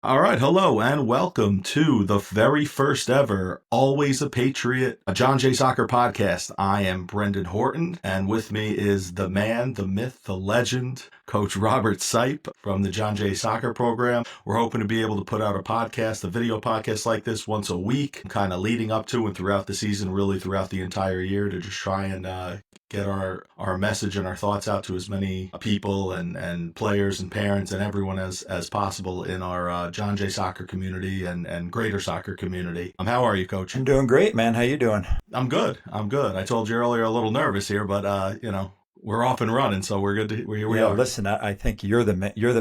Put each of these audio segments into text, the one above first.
All right, hello and welcome to the very first ever Always a Patriot, a John Jay Soccer podcast. I am Brendan Horton, and with me is the man, the myth, the legend, Coach Robert Seipp from the John Jay Soccer program. We're hoping to be able to put out a video podcast like this once a week, kind of leading up to and throughout the season, really throughout the entire year, to just try and get our message and our thoughts out to as many people and players and parents and everyone as possible in our John Jay Soccer community and greater soccer community. How are you, Coach? I'm doing great, man. How you doing? I'm good. I told you earlier, a little nervous here, but we're off and running, so we're good. Here we are. Listen, I think you're the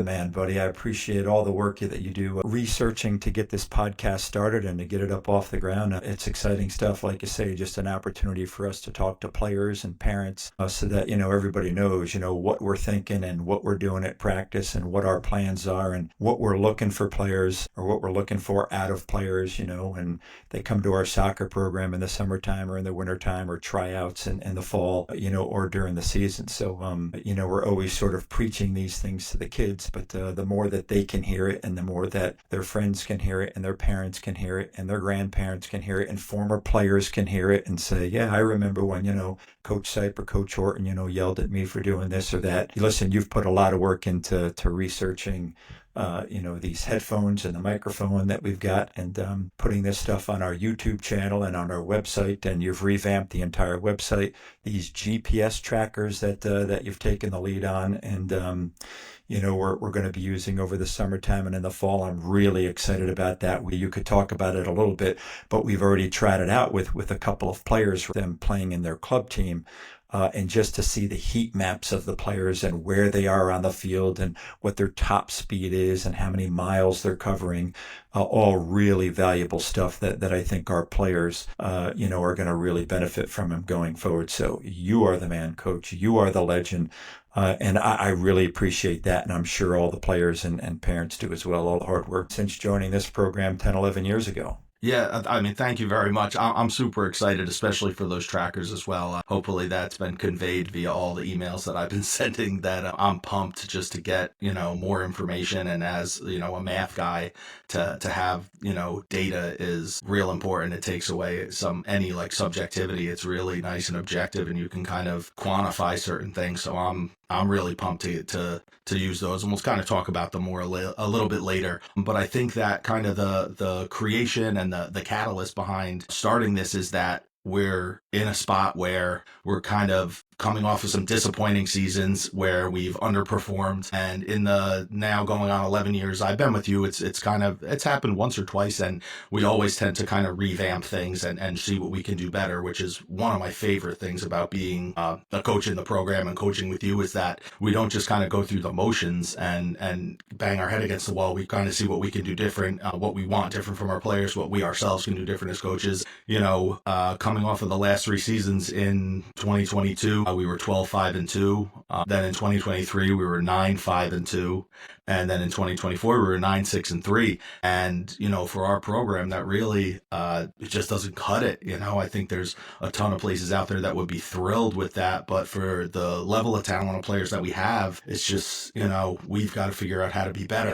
man, buddy. I appreciate all the work that you do researching to get this podcast started and to get it up off the ground. It's exciting stuff, like you say, just an opportunity for us to talk to players and parents so that, everybody knows, what we're thinking and what we're doing at practice and what our plans are and what we're looking for players or what we're looking for out of players, and they come to our soccer program in the summertime or in the wintertime or tryouts in the fall, or during the season. So, we're always sort of preaching these things to the kids, but the more that they can hear it and the more that their friends can hear it and their parents can hear it and their grandparents can hear it and former players can hear it and say, yeah, I remember when, Coach Seipp or Coach Horton, yelled at me for doing this or that. Listen, you've put a lot of work into researching these headphones and the microphone that we've got and putting this stuff on our YouTube channel and on our website, and you've revamped the entire website, these GPS trackers that you've taken the lead on and we're going to be using over the summertime and in the fall. I'm really excited about that. You could talk about it a little bit, but we've already tried it out with a couple of players, them playing in their club team. And just to see the heat maps of the players and where they are on the field and what their top speed is and how many miles they're covering, all really valuable stuff that I think our players, are going to really benefit from them going forward. So you are the man, Coach. You are the legend. And I really appreciate that. And I'm sure all the players and parents do as well, all the hard work since joining this program 10, 11 years ago. Yeah, I mean, thank you very much. I'm super excited, especially for those trackers as well. Hopefully that's been conveyed via all the emails that I've been sending that I'm pumped just to get, more information. And as, a math guy, to have, data is real important. It takes away any subjectivity. It's really nice and objective and you can kind of quantify certain things. So I'm really pumped to use those, and we'll kind of talk about them more a little bit later. But I think that kind of the creation and the catalyst behind starting this is that we're in a spot where we're kind of coming off of some disappointing seasons where we've underperformed, and in the now going on 11 years I've been with you, it's happened once or twice, and we always tend to kind of revamp things and see what we can do better, which is one of my favorite things about being a coach in the program and coaching with you, is that we don't just kind of go through the motions and bang our head against the wall. We kind of see what we can do different, what we want different from our players, what we ourselves can do different as coaches. Coming off of the last three seasons in 2022, we were 12-5-2. Then in 2023, we were 9-5-2. And then in 2024, we were 9-6-3. And, for our program, that really, it just doesn't cut it. I think there's a ton of places out there that would be thrilled with that. But for the level of talent of players that we have, it's just, we've got to figure out how to be better.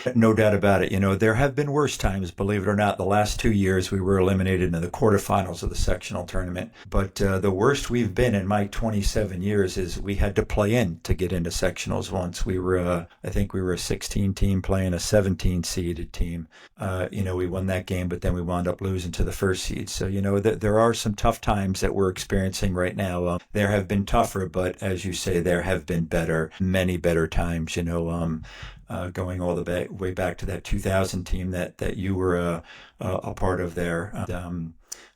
Yeah. No doubt about it. There have been worse times, believe it or not. The last 2 years, we were eliminated in the quarterfinals of the sectional tournament. But the worst we've been in my 27 years is we had to play in to get into sectionals once. I think we were a 16 team playing a 17 seeded team. We won that game, but then we wound up losing to the first seed. So, there are some tough times that we're experiencing right now. There have been tougher, but as you say, there have been many better times, going all the way back to that 2000 team that you were a part of there.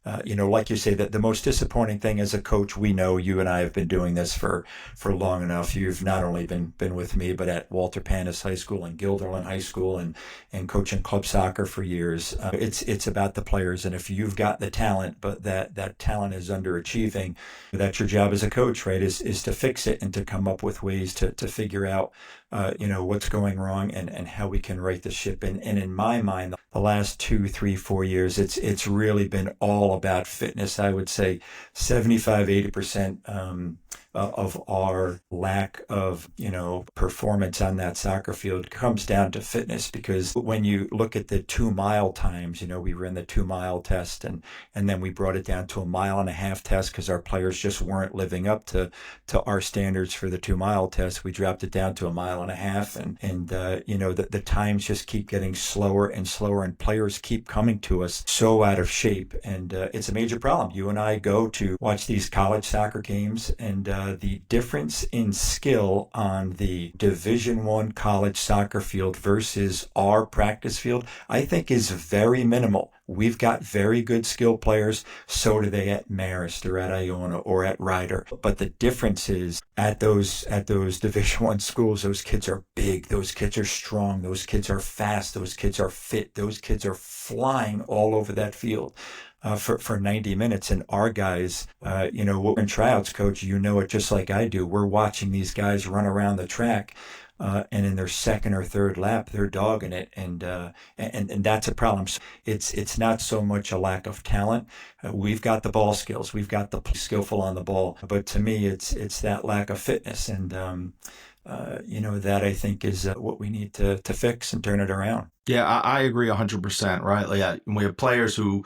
Like you say, that the most disappointing thing as a coach, we know you and I have been doing this for long enough. You've not only been with me, but at Walter Panis High School and Guilderland High School and coaching club soccer for years. It's about the players. And if you've got the talent, but that talent is underachieving, that's your job as a coach, right? Is to fix it and to come up with ways to figure out, what's going wrong and how we can right the ship. And in my mind, the last 2, 3, 4 years, it's really been all about fitness. I would say 75, 80% of our lack of, performance on that soccer field comes down to fitness. Because when you look at the 2 mile times, we ran the 2 mile test, and then we brought it down to a 1.5 mile test because our players just weren't living up to our standards for the 2 mile test. We dropped it down to a 1.5 miles, and the times just keep getting slower and slower, and players keep coming to us so out of shape, and it's a major problem. You and I go to watch these college soccer games, and the difference in skill on the Division I college soccer field versus our practice field, I think, is very minimal. We've got very good skill players. So do they at Marist or at Iona or at Ryder. But the difference is at those Division I schools, those kids are big. Those kids are strong. Those kids are fast. Those kids are fit. Those kids are flying all over that field. For 90 minutes. And our guys, we're in tryouts, coach, it just like I do. We're watching these guys run around the track. And in their second or third lap, they're dogging it, and that's a problem. So it's not so much a lack of talent. We've got the ball skills, we've got the skillful on the ball, but to me, it's that lack of fitness, and that I think is what we need to fix and turn it around. Yeah, I agree 100%, right? Like, we have players who,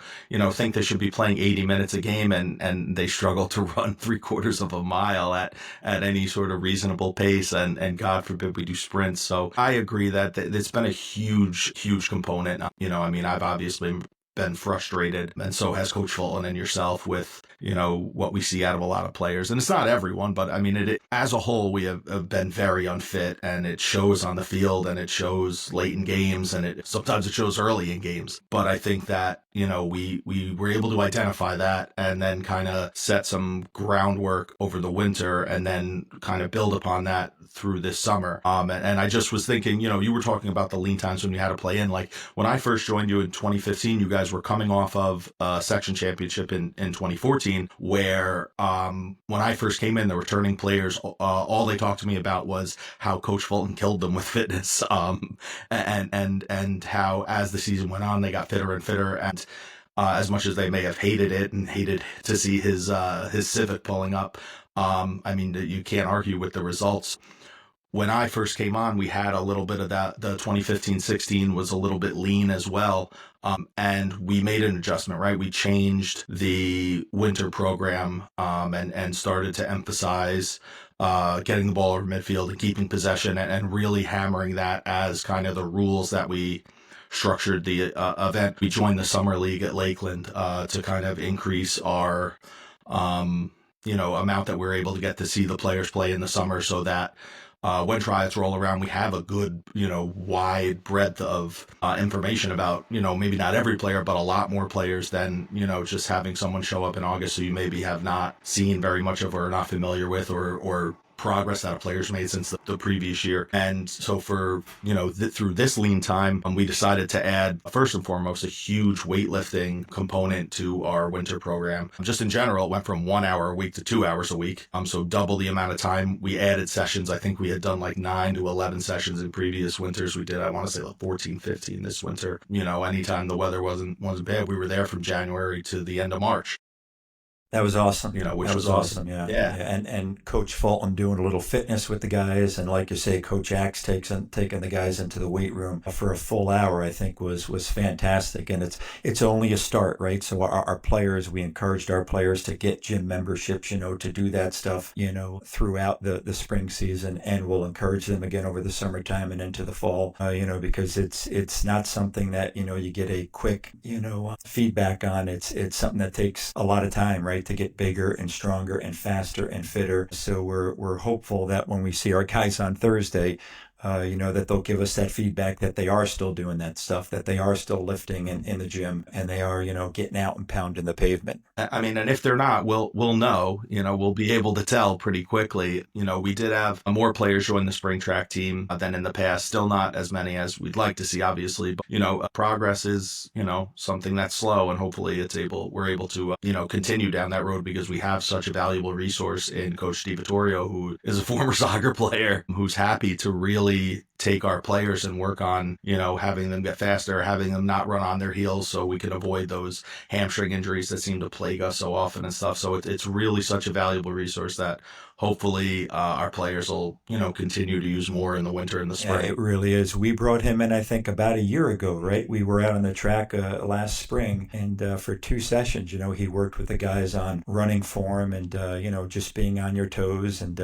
think they should be playing 80 minutes a game, and they struggle to run 3/4 of a mile at any sort of reasonable pace, and God forbid we do sprints. So I agree that it's been a huge, huge component. I've obviously been frustrated, and so has Coach Fulton and yourself, with what we see out of a lot of players. And it's not everyone, but it as a whole, we have been very unfit, and it shows on the field, and it shows late in games, and sometimes it shows early in games. But I think that we were able to identify that, and then kind of set some groundwork over the winter, and then kind of build upon that through this summer. And I just was thinking, you were talking about the lean times when you had to play in. Like, when I first joined you in 2015, you guys were coming off of a section championship in 2014, where when I first came in, the returning players, all they talked to me about was how Coach Fulton killed them with fitness, and how as the season went on, they got fitter and fitter. And as much as they may have hated it and hated to see his Civic pulling up, you can't argue with the results. When I first came on, we had a little bit of that. The 2015-16 was a little bit lean as well. And we made an adjustment, right? We changed the winter program, and started to emphasize getting the ball over midfield and keeping possession, and really hammering that as kind of the rules that we structured the event. We joined the summer league at Lakeland to kind of increase our amount that we're able to get to see the players play in the summer, so that when tryouts roll around, we have a good, wide breadth of information about, maybe not every player, but a lot more players than, just having someone show up in August who you maybe have not seen very much of, or are not familiar with, or progress that a player's made since the previous year. And so for, through this lean time, we decided to add, first and foremost, a huge weightlifting component to our winter program. Just in general, it went from 1 hour a week to 2 hours a week. So double the amount of time. We added sessions. I think we had done like 9 to 11 sessions in previous winters. We did, I want to say, like 14, 15 this winter. Anytime the weather wasn't bad, we were there from January to the end of March. That was awesome. Which was awesome. Yeah. And Coach Fulton doing a little fitness with the guys, and like you say, Coach Axe taking the guys into the weight room for a full hour, I think was fantastic. And it's only a start, right? So our players, we encouraged our players to get gym memberships, to do that stuff, throughout the spring season, and we'll encourage them again over the summertime and into the fall, because it's not something that you get a quick feedback on. It's something that takes a lot of time, right? To get bigger and stronger and faster and fitter. So we're hopeful that when we see our guys on Thursday, that they'll give us that feedback that they are still doing that stuff, that they are still lifting in the gym, and they are, getting out and pounding the pavement. And if they're not, we'll know, we'll be able to tell pretty quickly. We did have more players join the spring track team than in the past. Still not as many as we'd like to see, obviously, but, progress is, something that's slow, and hopefully we're able to, continue down that road, because we have such a valuable resource in Coach DiVittorio, who is a former soccer player, who's happy to really take our players and work on, having them get faster, having them not run on their heels so we can avoid those hamstring injuries that seem to plague us so often and stuff. So it's really such a valuable resource that hopefully our players will, continue to use more in the winter and the Yeah, spring. it really is. We brought him in, I think, about a year ago, right? We were out on the track last spring, and for 2 sessions, he worked with the guys on running form and, just being on your toes and,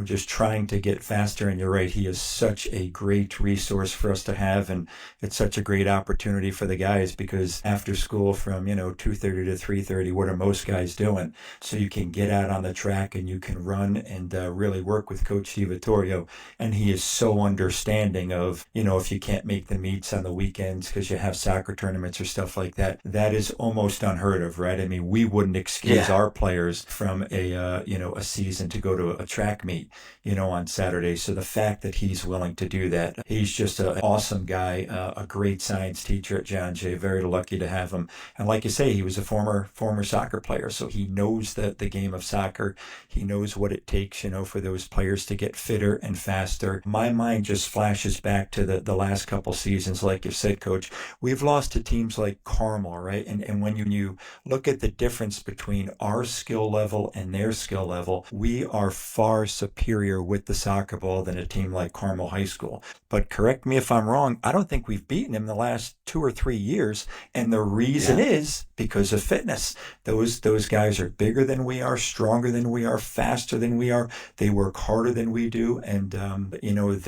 just trying to get faster. And you're right, he is such a great resource for us to have, and it's such a great opportunity for the guys because after school from, 2:30 to 3:30, what are most guys doing? So you can get out on the track and you can run and really work with Coach DiVittorio, and he is so understanding of, if you can't make the meets on the weekends because you have soccer tournaments or stuff like that, that is almost unheard of, right? I mean, we wouldn't excuse Yeah. our players from a season to go to a track meet, on Saturday. So the fact that he's willing to do that, he's just an awesome guy, a great science teacher at John Jay. Very lucky to have him. And like you say, he was a former soccer player, so he knows the game of soccer. He knows what it takes, for those players to get fitter and faster. My mind just flashes back to the last couple seasons, like you said, Coach. We've lost to teams like Carmel, right? And when you look at the difference between our skill level and their skill level, we are far superior with the soccer ball than a team like Carmel High School. But correct me if I'm wrong, I don't think we've beaten them the last 2 or 3 years. And the reason is because of fitness. Those guys are bigger than we are, stronger than we are, faster than we are. They work harder than we do. And,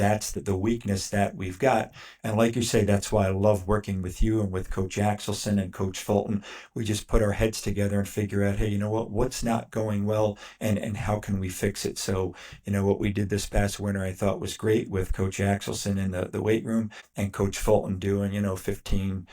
that's the weakness that we've got. And like you say, that's why I love working with you and with Coach Axelson and Coach Fulton. We just put our heads together and figure out, hey, what's not going well and how can we fix it? So, what we did this past winter, I thought was great with Coach Axelson in the weight room and Coach Fulton doing, 15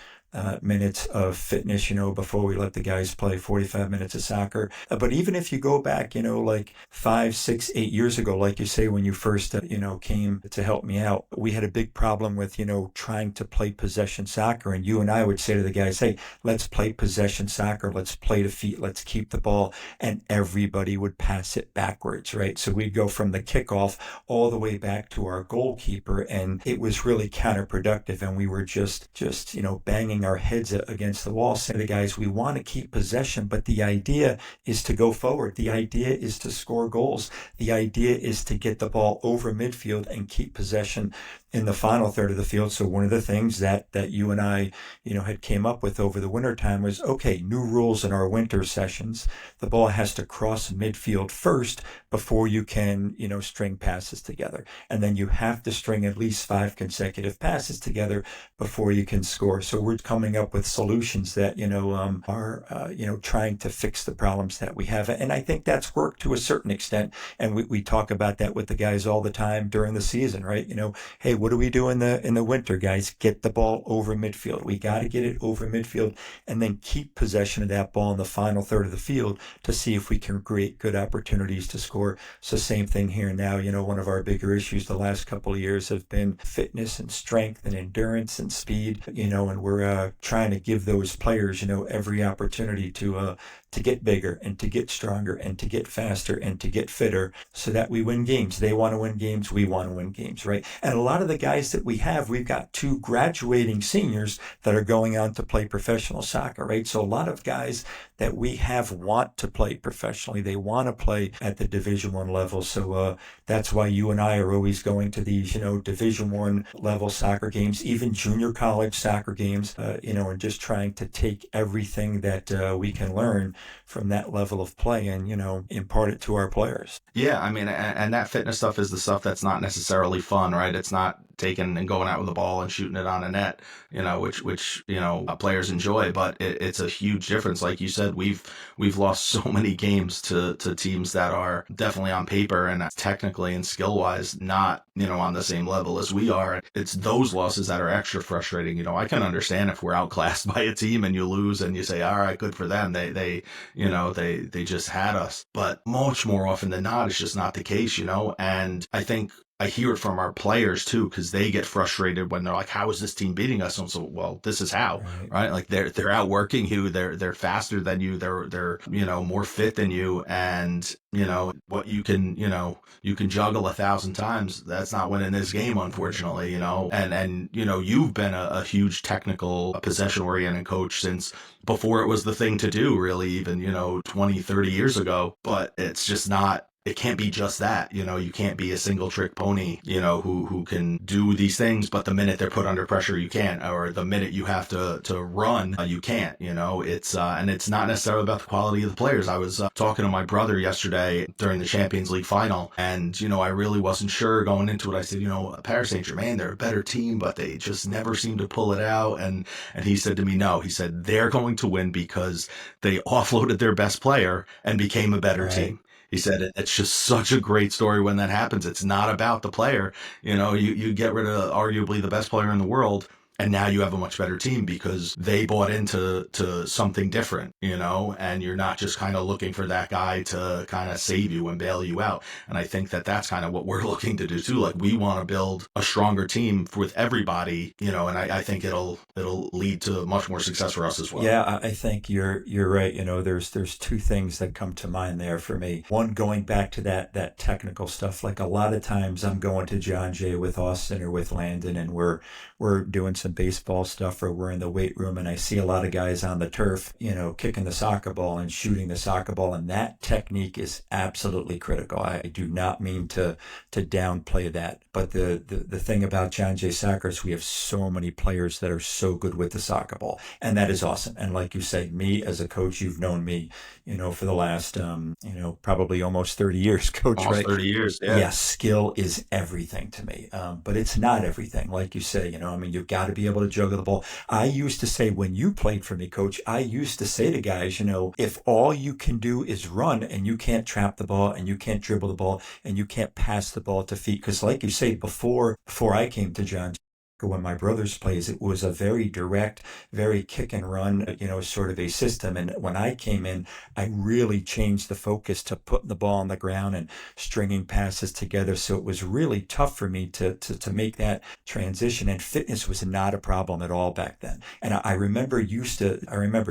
minutes of fitness, before we let the guys play 45 minutes of soccer. But even if you go back, like 5, 6, 8 years ago, like you say, when you first, came to help me out, we had a big problem with, trying to play possession soccer. And you and I would say to the guys, hey, let's play possession soccer. Let's play to feet. Let's keep the ball. And everybody would pass it backwards, right? So we'd go from the kickoff all the way back to our goalkeeper. And it was really counterproductive. And we were just banging our heads against the wall, saying to the guys, we want to keep possession, but the idea is to go forward. The idea is to score goals. The idea is to get the ball over midfield and keep possession in the final third of the field. So one of the things that you and I, had came up with over the winter time was, okay, new rules in our winter sessions. The ball has to cross midfield first before you can, string passes together. And then you have to string at least 5 consecutive passes together before you can score. So we're coming up with solutions that, are, trying to fix the problems that we have. And I think that's worked to a certain extent. And we talk about that with the guys all the time during the season, right? Hey, what do we do in the winter, guys? Get the ball over midfield. We got to get it over midfield and then keep possession of that ball in the final third of the field to see if we can create good opportunities to score. So same thing here now. One of our bigger issues the last couple of years have been fitness and strength and endurance and speed, and we're trying to give those players, every opportunity to get bigger and to get stronger and to get faster and to get fitter so that we win games. They want to win games. We want to win games, right? And a lot of the guys that we've got 2 graduating seniors that are going on to play professional soccer, right? So a lot of guys that we have want to play professionally. They want to play at the Division I level. So that's why you and I are always going to these, Division I level soccer games, even junior college soccer games, and just trying to take everything that we can learn from that level of play and, impart it to our players. Yeah, I mean, and that fitness stuff is the stuff that's not necessarily fun, right? It's not taking and going out with a ball and shooting it on a net, which players enjoy, but it's a huge difference. Like you said, we've lost so many games to teams that are definitely on paper and technically and skill wise not on the same level as we are. It's those losses that are extra frustrating. I can understand if we're outclassed by a team and you lose and you say, all right, good for them. They just had us. But much more often than not, it's just not the case. And I think I hear it from our players too, because they get frustrated when they're like, "How is this team beating us?" And so, well, this is how, Right. right? Like they're outworking you, they're faster than you, they're more fit than you, and what you can juggle 1,000 times. That's not winning this game, unfortunately. And you've been a huge technical, possession oriented coach since before it was the thing to do, really, even 20, 30 years ago. But it's just not. It can't be just that. You can't be a single trick pony, who can do these things, but the minute they're put under pressure, you can't, or the minute you have to run, you can't. It's and it's not necessarily about the quality of the players. I was talking to my brother yesterday during the Champions League final, and I really wasn't sure going into it. I said, Paris Saint-Germain, they're a better team, but they just never seem to pull it out. And he said to me, no, he said they're going to win because they offloaded their best player and became a better Right. team. He said it's just such a great story when that happens. It's not about the player. You get rid of arguably the best player in the world, and now you have a much better team because they bought into something different, and you're not just kind of looking for that guy to kind of save you and bail you out. And I think that that's kind of what we're looking to do too. Like, we want to build a stronger team with everybody, and I think it'll lead to much more success for us as well. Yeah, I think you're right. There's two things that come to mind there for me. One, going back to that technical stuff. Like, a lot of times I'm going to John Jay with Austin or with Landon, and we're doing some baseball stuff, or we're in the weight room, and I see a lot of guys on the turf, kicking the soccer ball and shooting the soccer ball, and that technique is absolutely critical. I do not mean to downplay that, but the thing about John Jay Soccer is we have so many players that are so good with the soccer ball, and that is awesome. And like you say, me as a coach, you've known me, for the last, probably almost 30 years, coach, Almost right? 30 years, yeah. Yes, skill is everything to me, but it's not everything. Like you say, you've got to be able to juggle the ball. I used to say, when you played for me, coach, I used to say to guys, if all you can do is run and you can't trap the ball and you can't dribble the ball and you can't pass the ball to feet, because like you say, before I came to John, when my brothers plays, it was a very direct, very kick and run, sort of a system. And when I came in, I really changed the focus to putting the ball on the ground and stringing passes together. So it was really tough for me to make that transition. And fitness was not a problem at all back then. And I remember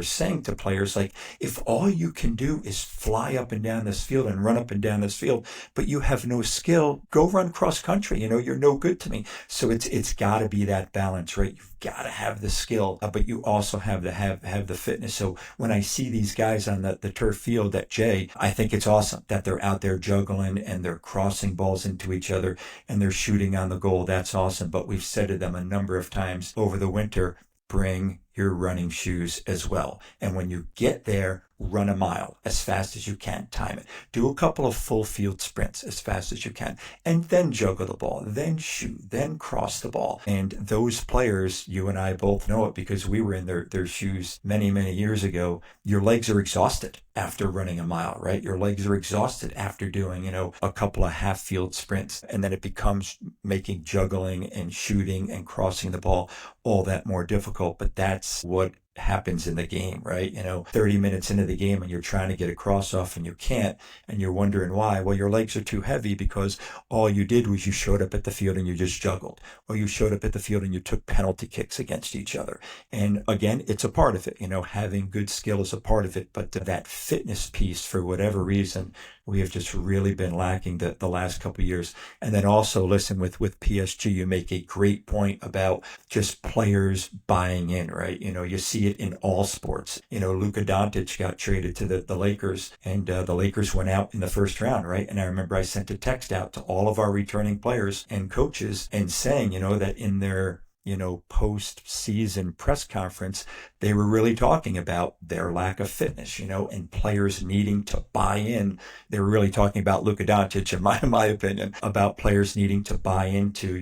saying to players, like, if all you can do is fly up and down this field and run up and down this field, but you have no skill, go run cross country. You're no good to me. So it's got to be that balance, right? You've got to have the skill, but you also have to have the fitness. So when I see these guys on the turf field at Jay, I think it's awesome that they're out there juggling and they're crossing balls into each other and they're shooting on the goal. That's awesome. But we've said to them a number of times over the winter, bring your running shoes as well. And when you get there, run a mile as fast as you can, time it. Do a couple of full field sprints as fast as you can, and then juggle the ball, then shoot, then cross the ball. And those players, you and I both know it because we were in their shoes many, many years ago. Your legs are exhausted after running a mile, right? Your legs are exhausted after doing, a couple of half field sprints. And then it becomes making juggling and shooting and crossing the ball all that more difficult. But that's what happens in the game, right? 30 minutes into the game and you're trying to get a cross off and you can't, and you're wondering why. Well, your legs are too heavy because all you did was you showed up at the field and you just juggled, or you showed up at the field and you took penalty kicks against each other. And again, it's a part of it. Having good skill is a part of it, but that fitness piece, for whatever reason, we have just really been lacking the last couple of years. And then also, listen, with PSG, you make a great point about just players buying in, right? You see it in all sports. Luka Doncic got traded to the Lakers, and the Lakers went out in the first round, right? And I remember I sent a text out to all of our returning players and coaches and saying, that in their post-season press conference, they were really talking about their lack of fitness, and players needing to buy in. They were really talking about Luka Doncic, in my opinion, about players needing to buy into,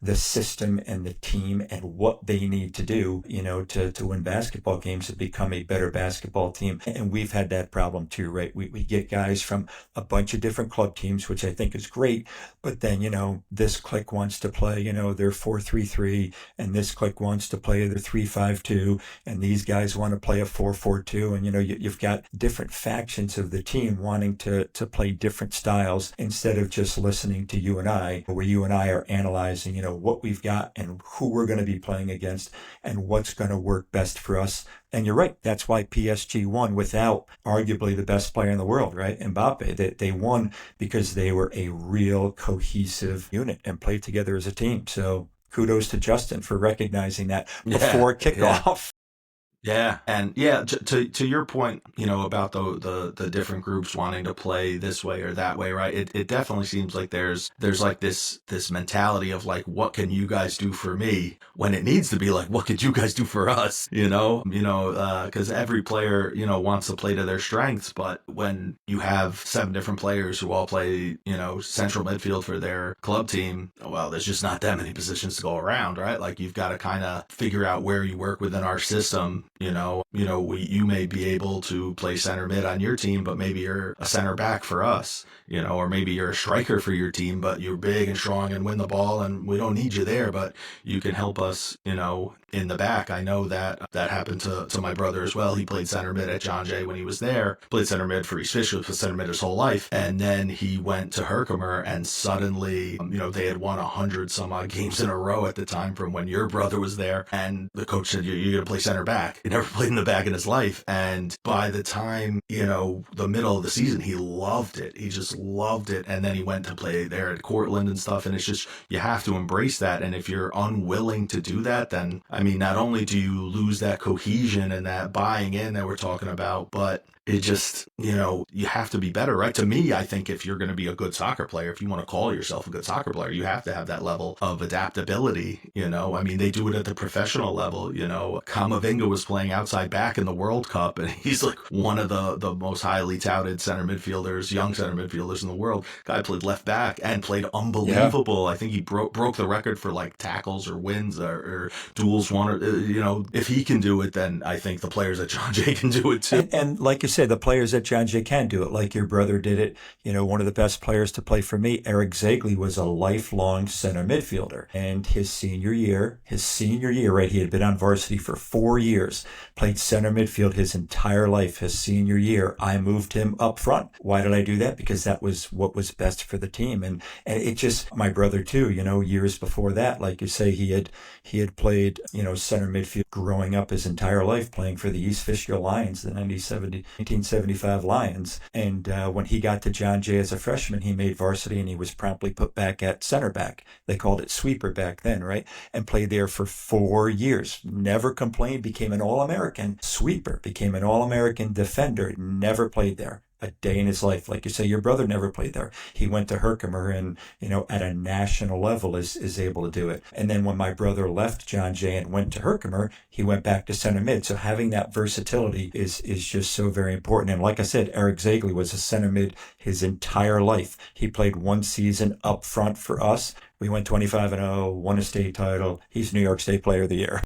the system and the team and what they need to do, to win basketball games and become a better basketball team. And we've had that problem too, right? We get guys from a bunch of different club teams, which I think is great, but then, this clique wants to play, their 4-3-3, and this clique wants to play the 3-5-2, and these guys want to play a 4-4-2, and you've got different factions of the team wanting to play different styles instead of just listening to you and I, where you and I are analyzing, what we've got and who we're going to be playing against and what's going to work best for us. And you're right. That's why PSG won without arguably the best player in the world, right? Mbappe. They won because they were a real cohesive unit and played together as a team. So kudos to Justin for recognizing that before kickoff. Yeah, and to your point, about the different groups wanting to play this way or that way, right? It definitely seems like there's like this mentality of like, what can you guys do for me? When it needs to be like, what could you guys do for us? Because every player wants to play to their strengths, but when you have 7 different players who all play central midfield for their club team, well, there's just not that many positions to go around, right? Like you've got to kind of figure out where you work within our system. You may be able to play center mid on your team, but maybe you're a center back for us, or maybe you're a striker for your team, but you're big and strong and win the ball, and we don't need you there, but you can help us, in the back. I know that happened to my brother as well. He played center mid at John Jay when he was there, played center mid for East Fishkill, played center mid his whole life, and then he went to Herkimer, and suddenly, they had won 100 some odd games in a row at the time from when your brother was there, and the coach said, you're going to play center back. He never played in the back in his life, and by the time, the middle of the season, he loved it. He just loved it, and then he went to play there at Cortland and stuff, and it's just, you have to embrace that, and if you're unwilling to do that, then, not only do you lose that cohesion and that buying in that we're talking about, but it just, you have to be better, right? To me, I think if you're going to be a good soccer player, if you want to call yourself a good soccer player, you have to have that level of adaptability, they do it at the professional level, Kamavinga was playing outside back in the World Cup, and he's like one of the most highly touted center midfielders, young center midfielders in the world. Guy played left back and played unbelievable. Yeah. I think he broke the record for like tackles or wins or duels won, if he can do it, then I think the players at John Jay can do it too. And like you say, the players at John Jay can do it, like your brother did it. One of the best players to play for me, Eric Zegley, was a lifelong center midfielder. And his senior year, right, he had been on varsity for 4 years, played center midfield his entire life. His senior year, I moved him up front. Why did I do that? Because that was what was best for the team. And it just, my brother too, years before that, like you say, he had played, center midfield growing up his entire life, playing for the East Fishkill Lions, the 1975 Lions. And when he got to John Jay as a freshman, he made varsity and he was promptly put back at center back. They called it sweeper back then, right? And played there for 4 years. Never complained, became an All-American sweeper, became an All-American defender, never played there a day in his life. Like you say, your brother never played there. He went to Herkimer and, at a national level is able to do it. And then when my brother left John Jay and went to Herkimer, he went back to center mid. So having that versatility is just so very important. And like I said, Eric Zegley was a center mid his entire life. He played 1 season up front for us. We went 25-0, won a state title. He's New York State Player of the Year.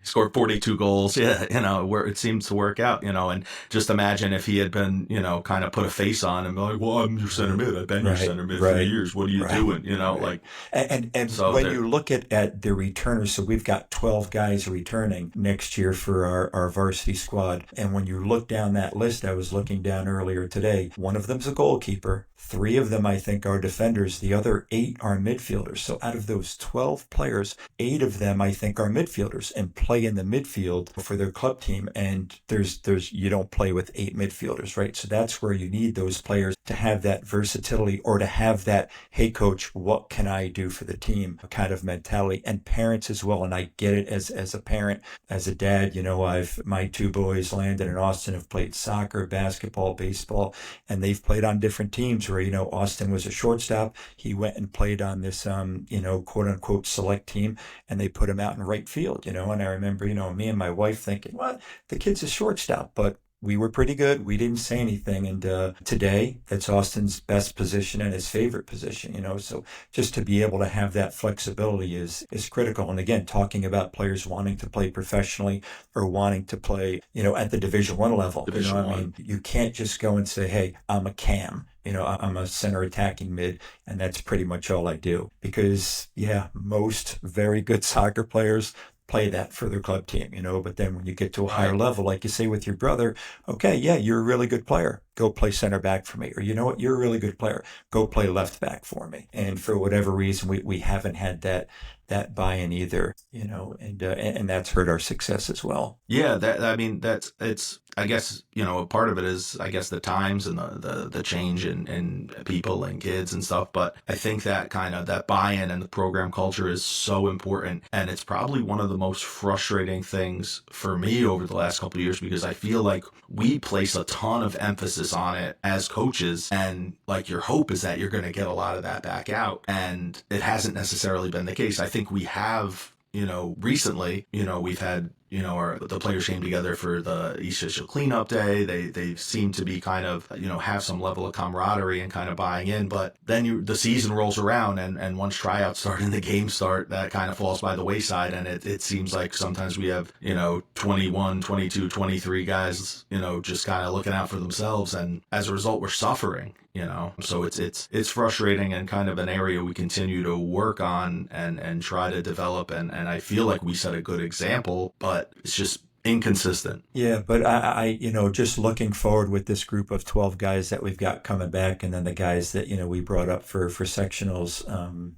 Scored 42 goals, where it seems to work out, and just imagine if he had been, kind of put a face on and be like, well, I'm your center mid. I've been your center mid for years. What are you doing? Like. And so when you look at the returners, so we've got 12 guys returning next year for our varsity squad. And when you look down that list, I was looking down earlier today, one of them's a goalkeeper. 3 of them, I think, are defenders. The other 8 are midfielders. So out of those 12 players, 8 of them, I think, are midfielders and play in the midfield for their club team. And there's you don't play with 8 midfielders, right? So that's where you need those players to have that versatility or to have that, hey, coach, what can I do for the team kind of mentality, and parents as well. And I get it as a parent, as a dad, my 2 boys, Landon and Austin, have played soccer, basketball, baseball, and they've played on different teams where, Austin was a shortstop. He went and played on this, quote unquote select team, and they put him out in right field, and I remember, me and my wife thinking, well, the kid's a shortstop, but we were pretty good. We didn't say anything. And today, it's Austin's best position and his favorite position, you know. So just to be able to have that flexibility is critical. And again, talking about players wanting to play professionally or wanting to play, you know, at the Division I level. Division You know, I One. mean, you can't just go and say, hey, I'm a cam. You know, I'm a center attacking mid, and that's pretty much all I do. Because, yeah, most very good soccer players play that for their club team, you know. But then when you get to a higher Right. level, like you say with your brother, okay, yeah, you're a really good player. Go play center back for me. Or you know what, you're a really good player. Go play left back for me. And for whatever reason, we haven't had that buy-in either, you know, and that's hurt our success as well. Yeah, that I mean that's it's I guess, you know, part of it is I guess the times and the change in people and kids and stuff, but I think that kind of that buy-in and the program culture is so important, and it's probably one of the most frustrating things for me over the last couple of years, because I feel like we place a ton of emphasis on it as coaches, and like your hope is that you're going to get a lot of that back out, and it hasn't necessarily been the case. I think we have, you know, recently, you know, we've had, you know, the players came together for the East Fishkill cleanup day. They seem to be kind of, you know, have some level of camaraderie and kind of buying in. But then the season rolls around, and once tryouts start and the games start, that kind of falls by the wayside. And it seems like sometimes we have, you know, 21, 22, 23 guys, you know, just kind of looking out for themselves. And as a result, we're suffering, you know. So it's frustrating, and kind of an area we continue to work on and try to develop. And I feel like we set a good example, but it's just inconsistent. Yeah, but you know, just looking forward with this group of 12 guys that we've got coming back, and then the guys that, you know, we brought up for sectionals,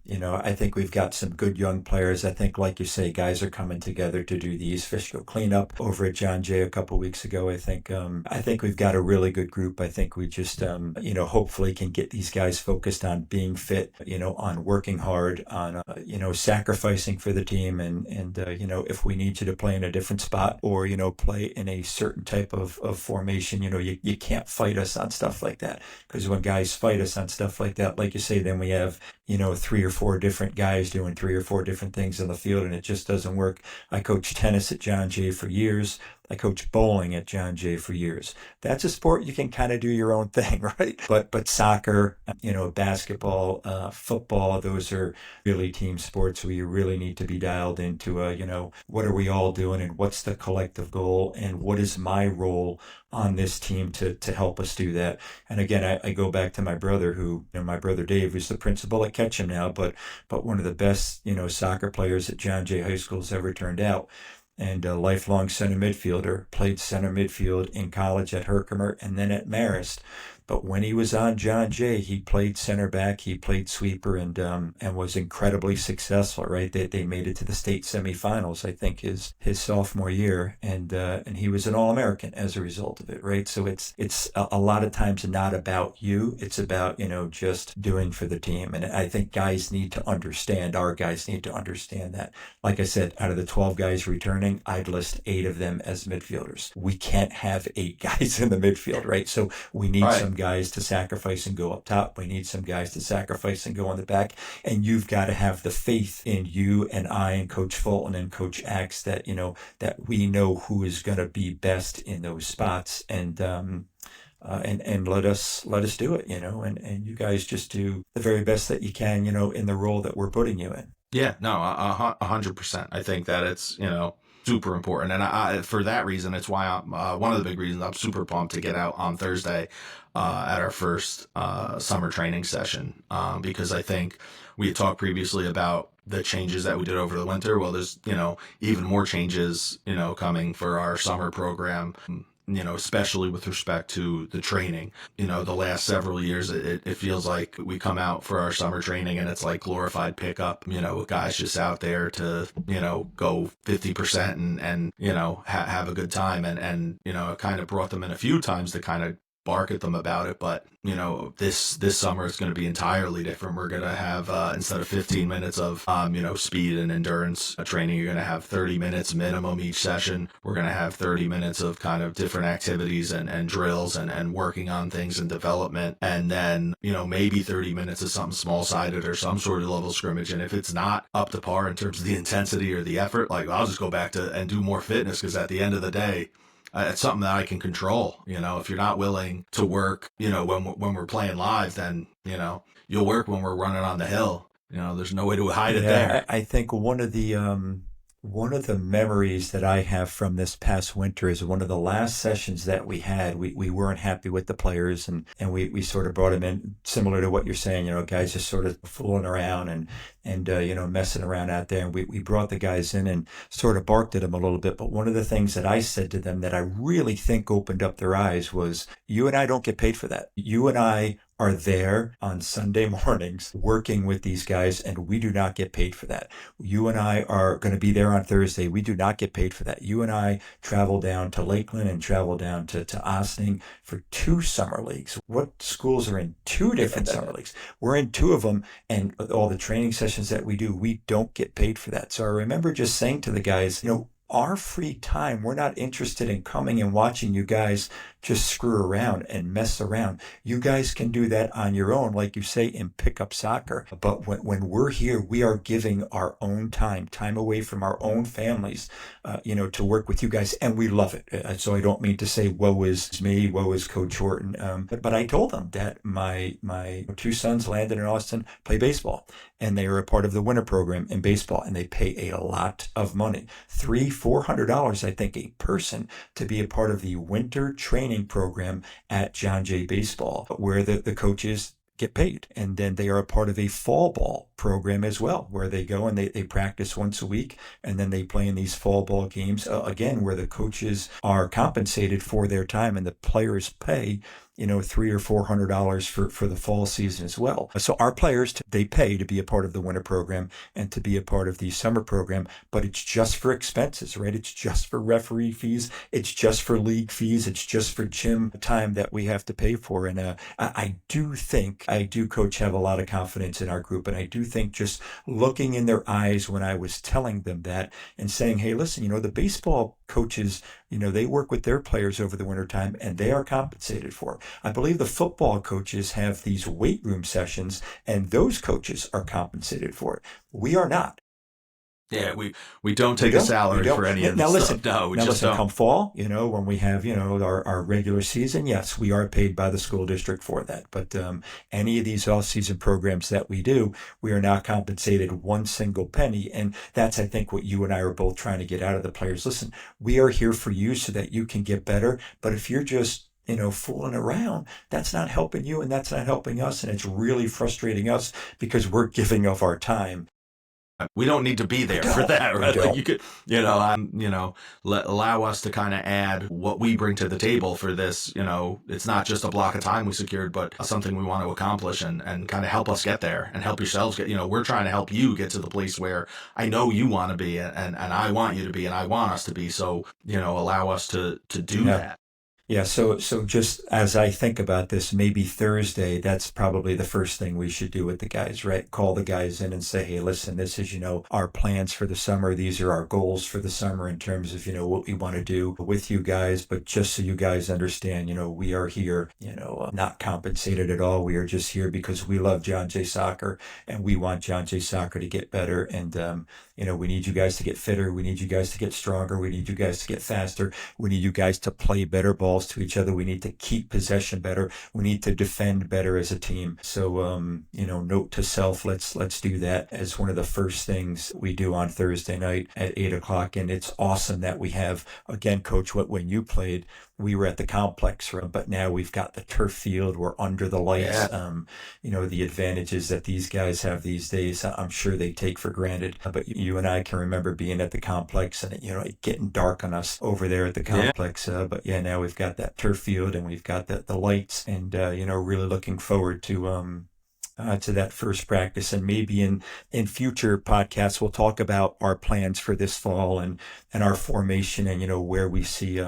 you know, I think we've got some good young players. I think, like you say, guys are coming together to do the East Fishkill cleanup over at John Jay a couple weeks ago. I think we've got a really good group. I think we just, you know, hopefully can get these guys focused on being fit, you know, on working hard, on, you know, sacrificing for the team. And you know, if we need you to play in a different spot, or, you know, play in a certain type of formation, you know, you can't fight us on stuff like that. Because when guys fight us on stuff like that, like you say, then we have, you know, 3 or 4 different guys doing 3 or 4 different things in the field, and it just doesn't work. I coached tennis at John Jay for years. I coached bowling at John Jay for years. That's a sport you can kind of do your own thing, right? But soccer, you know, basketball, football, those are really team sports where you really need to be dialed into, you know, what are we all doing, and what's the collective goal, and what is my role on this team to help us do that. And again, I go back to my brother, who, you know, my brother Dave, who's the principal at Ketchum now, but one of the best, you know, soccer players that John Jay High School's ever turned out. And a lifelong center midfielder, played center midfield in college at Herkimer and then at Marist. But when he was on John Jay, he played center back, he played sweeper, and was incredibly successful. Right, they made it to the state semifinals, I think, his sophomore year, and he was an All-American as a result of it. Right, so it's a lot of times not about you; it's about, you know, just doing for the team. And I think guys need to understand. Our guys need to understand that. Like I said, out of the 12 guys returning, I'd list 8 of them as midfielders. We can't have 8 guys in the midfield, right? So we need some guys to sacrifice and go up top. We need some guys to sacrifice and go on the back. And you've got to have the faith in you and I and Coach Fulton and Coach Axe that, you know, that we know who is going to be best in those spots. And let us do it, you know, and you guys just do the very best that you can, you know, in the role that we're putting you in. Yeah, no, 100%. I think that it's, you know, super important. And I for that reason, it's why I'm one of the big reasons I'm super pumped to get out on Thursday at our first summer training session, because I think we had talked previously about the changes that we did over the winter. Well, there's, you know, even more changes, you know, coming for our summer program, you know, especially with respect to the training. You know, the last several years, it feels like we come out for our summer training and it's like glorified pickup, you know, guys just out there to, you know, go 50% and you know, have a good time. And, you know, it kind of brought them in a few times to kind of bark at them about it. But, you know, this summer is going to be entirely different. We're going to have, instead of 15 minutes of, you know, speed and endurance training, you're going to have 30 minutes minimum each session. We're going to have 30 minutes of kind of different activities and drills and working on things and development. And then, you know, maybe 30 minutes of something small-sided or some sort of level scrimmage. And if it's not up to par in terms of the intensity or the effort, like, I'll just go back to and do more fitness, because at the end of the day, it's something that I can control. If you're not willing to work, when we're playing live, then, you'll work when we're running on the hill. There's no way to hide it there. I think one of the memories that I have from this past winter is one of the last sessions that we had. We weren't happy with the players, and we sort of brought them in, similar to what you're saying, guys just sort of fooling around and messing around out there. And we brought the guys in and sort of barked at them a little bit. But one of the things that I said to them that I really think opened up their eyes was, you and I don't get paid for that. You and I are there on Sunday mornings working with these guys, and we do not get paid for that. You and I are going to be there on Thursday. We do not get paid for that. You and I travel down to Lakeland and travel down to Ossining for 2 summer leagues. What schools are in 2 different summer leagues? We're in 2 of them, and all the training sessions that we do, we don't get paid for that. So I remember just saying to the guys, our free time, we're not interested in coming and watching you guys just screw around and mess around. You guys can do that on your own, like you say, in pickup soccer. But when we're here, we are giving our own time away from our own families, to work with you guys, and we love it. So I don't mean to say, woe is me, woe is Coach Horton. But I told them that my 2 sons, Landon and Austin, play baseball, and they are a part of the winter program in baseball, and they pay a lot of money, $400, I think, a person, to be a part of the winter training program at John Jay Baseball, where the coaches get paid. And then they are a part of a fall ball program as well, where they go and they practice once a week, and then they play in these fall ball games, again, where the coaches are compensated for their time and the players pay $300 or $400 for the fall season as well. So our players, they pay to be a part of the winter program and to be a part of the summer program, but it's just for expenses, right? It's just for referee fees. It's just for league fees. It's just for gym time that we have to pay for. And I do, Coach, have a lot of confidence in our group. And I do think just looking in their eyes when I was telling them that and saying, hey, listen, the baseball coaches, they work with their players over the wintertime and they are compensated for it. I believe the football coaches have these weight room sessions, and those coaches are compensated for it. We are not. Yeah, we don't take a salary for any of this stuff. No, we just don't. Come fall, when we have, our regular season, yes, we are paid by the school district for that. But any of these off-season programs that we do, we are not compensated one single penny. And that's, I think, what you and I are both trying to get out of the players. Listen, we are here for you so that you can get better. But if you're just fooling around, that's not helping you and that's not helping us. And it's really frustrating us because we're giving of our time. We don't need to be there for that, right? Like you could, allow us to kind of add what we bring to the table for this. It's not just a block of time we secured, but something we want to accomplish and kind of help us get there and help yourselves get, we're trying to help you get to the place where I know you want to be and I want you to be and I want us to be. So, allow us to do that. Yeah, so just as I think about this, maybe Thursday, that's probably the first thing we should do with the guys, right? Call the guys in and say, hey, listen, this is, our plans for the summer. These are our goals for the summer in terms of, what we want to do with you guys. But just so you guys understand, we are here, not compensated at all. We are just here because we love John Jay Soccer and we want John Jay Soccer to get better. And, we need you guys to get fitter. We need you guys to get stronger. We need you guys to get faster. We need you guys to play better balls to each other. We need to keep possession better. We need to defend better as a team. So, note to self, let's do that as one of the first things we do on Thursday night at 8:00. And it's awesome that we have, again, Coach, when you played, we were at the complex room, but now we've got the turf field. We're under the lights. Yeah. The advantages that these guys have these days, I'm sure they take for granted. But you and I can remember being at the complex and, it getting dark on us over there at the complex. Yeah. But now we've got that turf field and we've got the lights and, really looking forward to that first practice. And maybe in future podcasts, we'll talk about our plans for this fall and our formation and, where we see,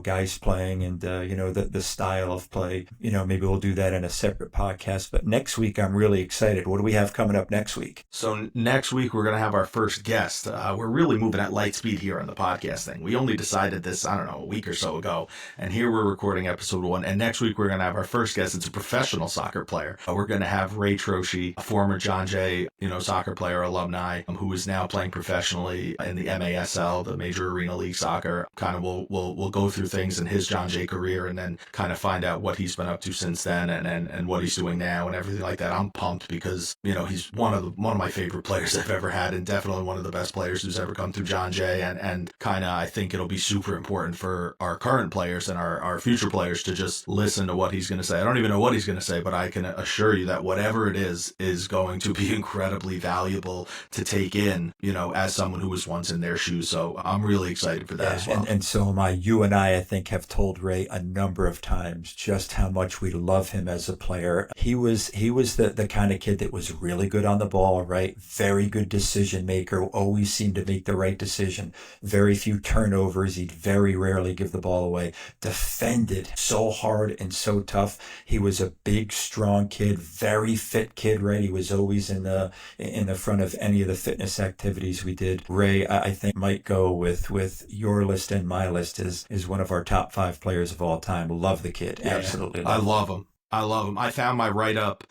guys playing and, the style of play. Maybe we'll do that in a separate podcast. But next week, I'm really excited. What do we have coming up next week? So next week, we're going to have our first guest. We're really moving at light speed here on the podcast thing. We only decided this, a week or so ago. And here we're recording episode 1. And next week, we're going to have our first guest. It's a professional soccer player. We're going to have have Ray Troche, a former John Jay, soccer player alumni, who is now playing professionally in the MASL, the Major Arena League Soccer. Kind of we'll go through things in his John Jay career and then kind of find out what he's been up to since then and what he's doing now and everything like that. I'm pumped because, he's one of my favorite players I've ever had, and definitely one of the best players who's ever come through John Jay. And kind of, I think it'll be super important for our current players and our future players to just listen to what he's going to say. I don't even know what he's going to say, but I can assure you that whatever it is going to be incredibly valuable to take in, as someone who was once in their shoes. So I'm really excited for that as well. And so am I. You and I think, have told Ray a number of times just how much we love him as a player. He was the kind of kid that was really good on the ball, right? Very good decision maker, always seemed to make the right decision. Very few turnovers. He'd very rarely give the ball away. Defended so hard and so tough. He was a big, strong kid, very fit kid, right? He was always in the front of any of the fitness activities we did. Ray, I think, might go with your list and my list is one of our top 5 players of all time. Love the kid. Yeah, absolutely. I love him. I found my write-up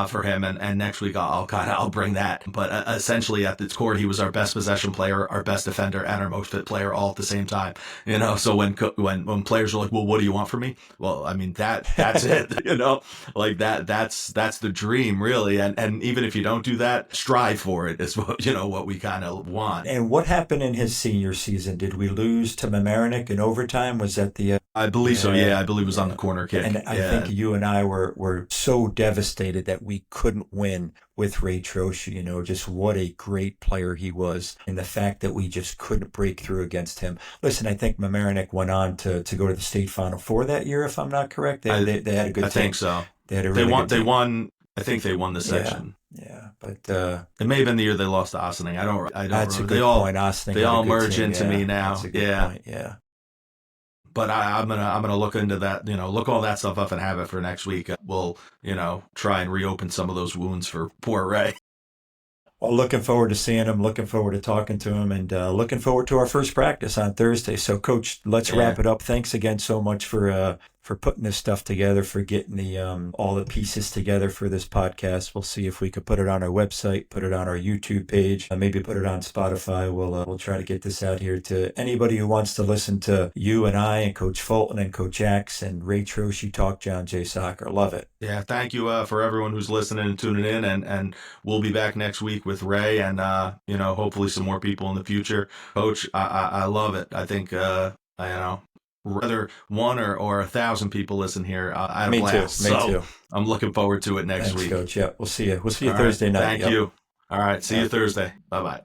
for him, and next week I'll bring that. But essentially, at its core, he was our best possession player, our best defender, and our most fit player all at the same time. So when players are like, "Well, what do you want from me?" Well, I mean that's it. Like that's the dream, really. And even if you don't do that, strive for it. Is what we kind of want. And what happened in his senior season? Did we lose to Mamaroneck in overtime? Was that the? I believe so. Yeah, I believe it was on the corner kick. And I think you and I were so devastated that we couldn't win with Ray Troche. Just what a great player he was, and the fact that we just couldn't break through against him. Listen, I think Mamaroneck went on to go to the state final 4 that year, if I'm not correct. They had a good team. I think so. They had a really good team. They won. I think they won the section. Yeah, but it may have been the year they lost to Ossining. I don't. That's remember. a good point. Ossining. They all merge into me now. That's a good point. Yeah. But I'm gonna look into that, look all that stuff up and have it for next week. We'll, try and reopen some of those wounds for poor Ray. Well, looking forward to seeing him, looking forward to talking to him, and looking forward to our first practice on Thursday. So, Coach, let's wrap it up. Thanks again so much for putting this stuff together, for getting the all the pieces together for this podcast. We'll see if we could put it on our website, put it on our YouTube page, maybe put it on Spotify. We'll try to get this out here to anybody who wants to listen to you and I and Coach Fulton and Coach Axe and Ray Troche talk John Jay Soccer. Love it. Yeah, thank you for everyone who's listening and tuning in, and we'll be back next week with Ray and hopefully some more people in the future. Coach, I love it. I think whether 1 or 1,000 people listen here, I have a blast. Me too. I'm looking forward to it next week. Coach. Yeah, we'll see you. We'll see you Thursday night. Thank you. All right, see you Thursday. Bye-bye.